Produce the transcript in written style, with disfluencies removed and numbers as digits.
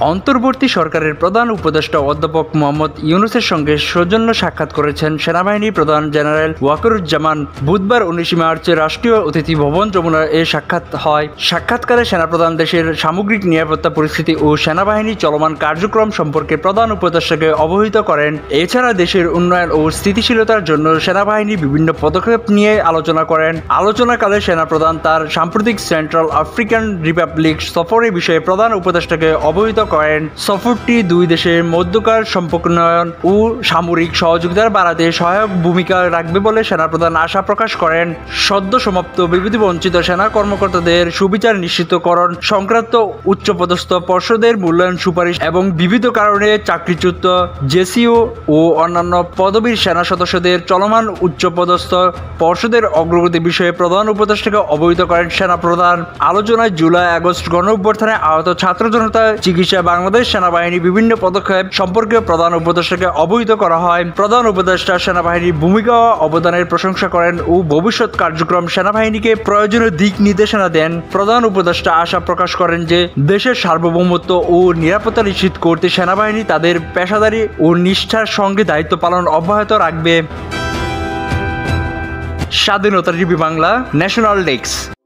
অন্তর্বর্তী সরকারের প্রধান উপদেষ্টা অধ্যাপক মোহাম্মদ ইউনূসের সঙ্গে সৌজন্য সাক্ষাৎ করেছেন সেনাবাহিনী প্রধান জেনারেল ওয়াকারুজ্জামান। বুধবার 19 মার্চ রাষ্ট্রীয় অতিথি ভবন যমুনায় এ সাক্ষাৎ হয়। সাক্ষাৎকারে সেনাপ্রধান দেশের সামগ্রিক নিরাপত্তা পরিস্থিতি ও সেনাবাহিনী চলমান কার্যক্রম সম্পর্কে প্রধান উপদেষ্টাকে অবহিত করেন। এছাড়া দেশের উন্নয়ন ও স্থিতিশীলতার জন্য সেনাবাহিনী বিভিন্ন পদক্ষেপ নিয়ে আলোচনা করেন। আলোচনাকালে সেনাপ্রধান তার সাম্প্রতিক সেন্ট্রাল আফ্রিকান রিপাবলিক সফরের বিষয়ে প্রধান উপদেষ্টাকে অবহিত করেন। সফরটি দুই দেশের মধ্যকার সম্পর্কোন্নয়ন ও সামরিক সহযোগিতা বাড়াতে সহায়ক ভূমিকা রাখবে বলে সেনাপ্রধান আশা প্রকাশ করেন। সদ্য সমাপ্ত বিভূতিবঞ্চিত সেনা কর্মকর্তাদের সুবিচার নিশ্চিতকরণ সংক্রান্ত উচ্চপদস্থ পর্ষদের মূল্যায়ন সুপারিশ এবং বিবিধ কারণে চাকরিচ্যুত জেসিও ও অন্যান্য পদবীর সেনা সদস্যদের চলমান উচ্চপদস্থ পর্ষদের অগ্রগতি বিষয়ে প্রধান উপদেষ্টাকে অবহিত করেন সেনাপ্রধান। আলোচনায় জুলাই আগস্ট গণঅভ্যুত্থানে আহত ছাত্র জনতা চিকিৎসা বাংলাদেশ সেনাবাহিনী বিভিন্ন পদক্ষেপ সম্পর্কে প্রধান উপদেষ্টাকে অবহিত করা হয়। প্রধান উপদেষ্টা সেনাবাহিনীর ভূমিকা ও অবদানের প্রশংসা করেন ও ভবিষ্যৎ কার্যক্রম সেনাবাহিনীকে প্রয়োজনীয় দিক নির্দেশনা দেন। প্রধান উপদেষ্টা আশা প্রকাশ করেন যে দেশের সার্বভৌমত্ব ও নিরাপত্তা নিশ্চিত করতে সেনাবাহিনী তাদের পেশাদারী ও নিষ্ঠার সঙ্গে দায়িত্ব পালন অব্যাহত রাখবে। স্বাধীনতা টিভি বাংলা, ন্যাশনাল ডেস্ক।